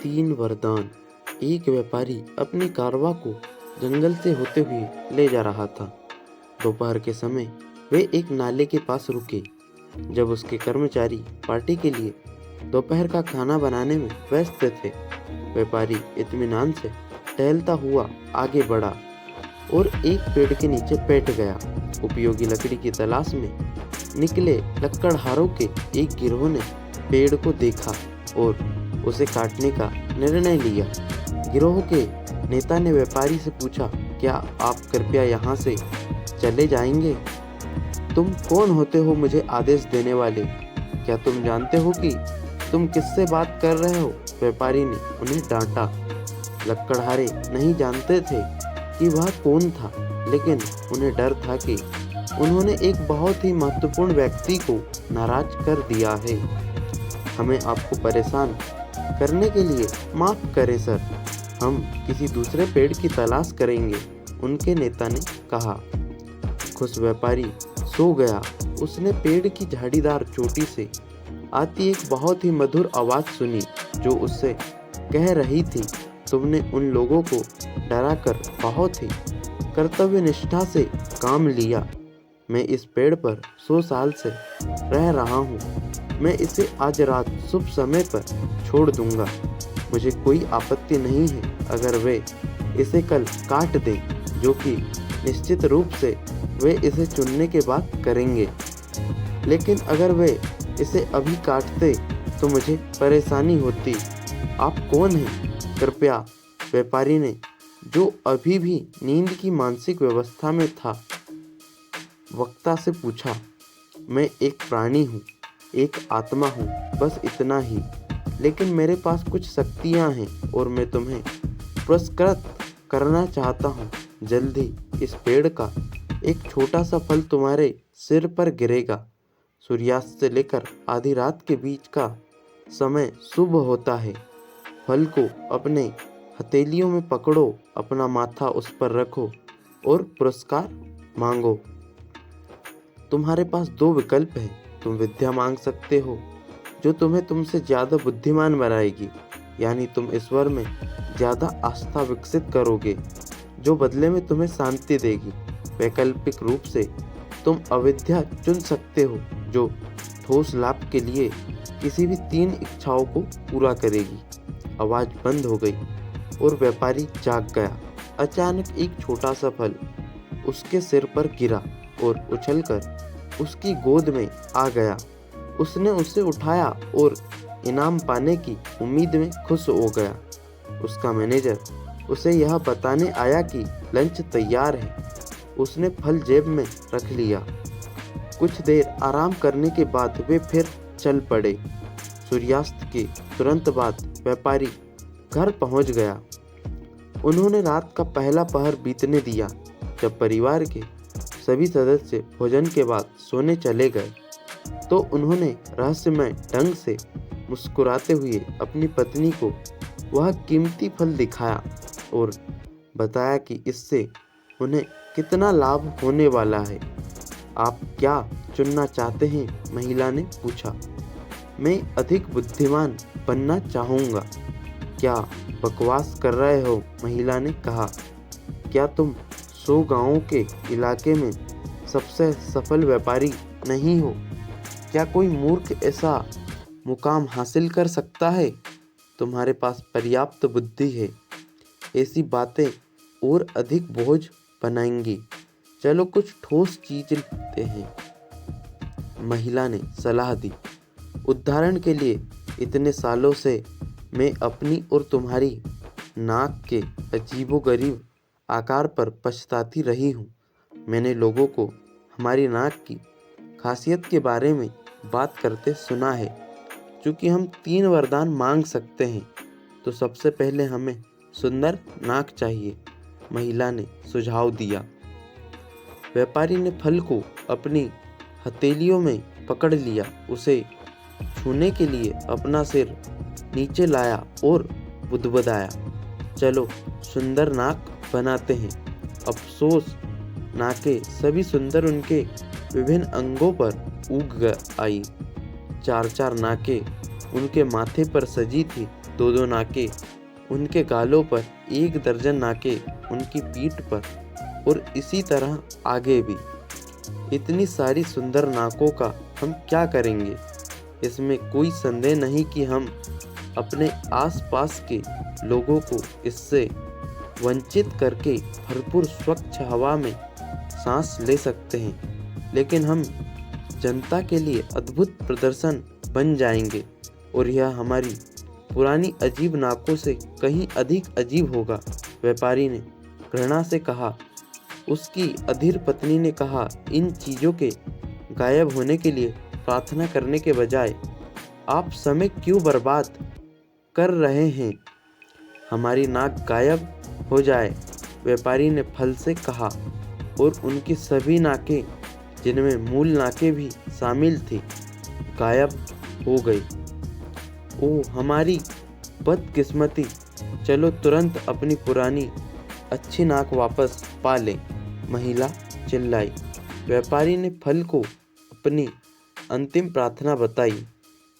तीन वरदान। एक व्यापारी अपनी कारवा को जंगल से होते हुए ले जा रहा था। दोपहर के समय वे एक नाले के पास रुके। जब उसके कर्मचारी पार्टी के लिए दोपहर का खाना बनाने में व्यस्त थे, व्यापारी इत्मीनान से टहलता हुआ आगे बढ़ा और एक पेड़ के नीचे बैठ गया। उपयोगी लकड़ी की तलाश में निकले लकड़हारों के एक गिरोह ने पेड़ को देखा और उसे काटने का निर्णय लिया। गिरोह के नेता ने व्यापारी से पूछा, क्या आप कृपया यहाँ से चले जाएंगे? तुम कौन होते हो मुझे आदेश देने वाले? क्या तुम जानते हो कि तुम किससे बात कर रहे हो? व्यापारी ने उन्हें डांटा। लकड़हारे नहीं जानते थे कि वह कौन था, लेकिन उन्हें डर था कि उन्होंने एक बहुत ही महत्वपूर्ण व्यक्ति को नाराज कर दिया है। हमें आपको परेशान करने के लिए माफ करें सर, हम किसी दूसरे पेड़ की तलाश करेंगे, उनके नेता ने कहा। खुश व्यापारी सो गया। उसने पेड़ की झाड़ीदार चोटी से आती एक बहुत ही मधुर आवाज़ सुनी जो उससे कह रही थी, तुमने उन लोगों को डराकर बहुत ही कर्तव्य निष्ठा से काम लिया। मैं इस पेड़ पर 100 साल से रह रहा हूँ। मैं इसे आज रात शुभ समय पर छोड़ दूंगा। मुझे कोई आपत्ति नहीं है अगर वे इसे कल काट दें, जो कि निश्चित रूप से वे इसे चुनने के बाद करेंगे। लेकिन अगर वे इसे अभी काटते तो मुझे परेशानी होती। आप कौन हैं? कृपया, व्यापारी ने, जो अभी भी नींद की मानसिक व्यवस्था में था, वक्ता से पूछा। मैं एक प्राणी हूँ, एक आत्मा हूँ, बस इतना ही। लेकिन मेरे पास कुछ शक्तियाँ हैं और मैं तुम्हें पुरस्कृत करना चाहता हूँ। जल्द ही इस पेड़ का एक छोटा सा फल तुम्हारे सिर पर गिरेगा। सूर्यास्त से लेकर आधी रात के बीच का समय शुभ होता है। फल को अपने हथेलियों में पकड़ो, अपना माथा उस पर रखो और पुरस्कार मांगो। तुम्हारे पास 2 विकल्प हैं। तुम विद्या मांग सकते हो जो तुम्हें तुमसे ज़्यादा बुद्धिमान बनाएगी, यानी तुम ईश्वर में ज़्यादा आस्था विकसित करोगे, जो बदले में तुम्हें शांति देगी। वैकल्पिक रूप से तुम अविद्या चुन सकते हो, जो ठोस लाभ के लिए किसी भी 3 इच्छाओं को पूरा करेगी। आवाज़ बंद हो गई और व्यापारी जाग गया। अचानक एक छोटा सा फल उसके सिर पर गिरा और उछलकर उसकी गोद में आ गया। उसने उसे उठाया और इनाम पाने की उम्मीद में खुश हो गया। उसका मैनेजर उसे यह बताने आया कि लंच तैयार है। उसने फल जेब में रख लिया। कुछ देर आराम करने के बाद वे फिर चल पड़े। सूर्यास्त के तुरंत बाद व्यापारी घर पहुंच गया। उन्होंने रात का पहला पहर बीतने दिया। जब परिवार के सभी सदस्य भोजन के बाद सोने चले गए तो उन्होंने रहस्यमय ढंग से मुस्कुराते हुए अपनी पत्नी को वह कीमती फल दिखाया और बताया कि इससे उन्हें कितना लाभ होने वाला है। आप क्या चुनना चाहते हैं? महिला ने पूछा। मैं अधिक बुद्धिमान बनना चाहूँगा। क्या बकवास कर रहे हो? महिला ने कहा। क्या तुम 100 गांवों के इलाके में सबसे सफल व्यापारी नहीं हो? क्या कोई मूर्ख ऐसा मुकाम हासिल कर सकता है? तुम्हारे पास पर्याप्त बुद्धि है। ऐसी बातें और अधिक बोझ बनाएंगी। चलो कुछ ठोस चीज लेते हैं, महिला ने सलाह दी। उदाहरण के लिए, इतने सालों से मैं अपनी और तुम्हारी नाक के अजीबोगरीब आकार पर पछताती रही हूँ। मैंने लोगों को हमारी नाक की खासियत के बारे में बात करते सुना है। चूँकि हम 3 वरदान मांग सकते हैं, तो सबसे पहले हमें सुंदर नाक चाहिए, महिला ने सुझाव दिया। व्यापारी ने फल को अपनी हथेलियों में पकड़ लिया। उसे छूने के लिए अपना सिर नीचे लाया और बुदबुदाया, चलो सुंदर नाक बनाते हैं। अफसोस, नाकें सभी सुंदर उनके विभिन्न अंगों पर उग आई। 4-4 नाकें उनके माथे पर सजी थी दो नाके उनके गालों पर, 1 दर्जन नाके उनकी पीठ पर और इसी तरह आगे भी। इतनी सारी सुंदर नाकों का हम क्या करेंगे? इसमें कोई संदेह नहीं कि हम अपने आसपास के लोगों को इससे वंचित करके भरपूर स्वच्छ हवा में सांस ले सकते हैं, लेकिन हम जनता के लिए अद्भुत प्रदर्शन बन जाएंगे और यह हमारी पुरानी अजीब नाकों से कहीं अधिक अजीब होगा। व्यापारी ने घृणा से कहा। उसकी अधीर पत्नी ने कहा, इन चीज़ों के गायब होने के लिए प्रार्थना करने के बजाय आप समय क्यों बर्बाद कर रहे हैं? हमारी नाक गायब हो जाए, व्यापारी ने फल से कहा, और उनकी सभी नाकें, जिनमें मूल नाकें भी शामिल थी, गायब हो गई। ओह हमारी बदकिस्मती, चलो तुरंत अपनी पुरानी अच्छी नाक वापस पा लें, महिला चिल्लाई। व्यापारी ने फल को अपनी अंतिम प्रार्थना बताई।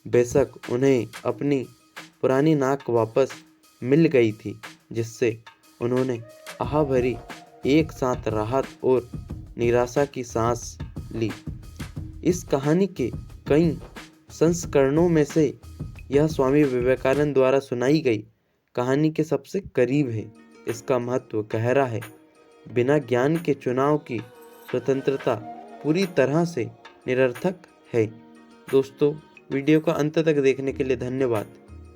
बेशक उन्हें अपनी पुरानी नाक वापस मिल गई थी, जिससे उन्होंने आह भरी एक साथ राहत और निराशा की सांस ली। इस कहानी के कई संस्करणों में से यह स्वामी विवेकानंद द्वारा सुनाई गई कहानी के सबसे करीब है। इसका महत्व गहरा है। बिना ज्ञान के चुनाव की स्वतंत्रता पूरी तरह से निरर्थक है। दोस्तों, वीडियो को अंत तक देखने के लिए धन्यवाद।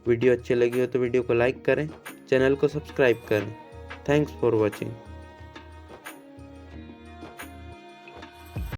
वीडियो अच्छी लगी हो तो वीडियो को लाइक करें, चैनल को सब्सक्राइब करें। Thanks for watching.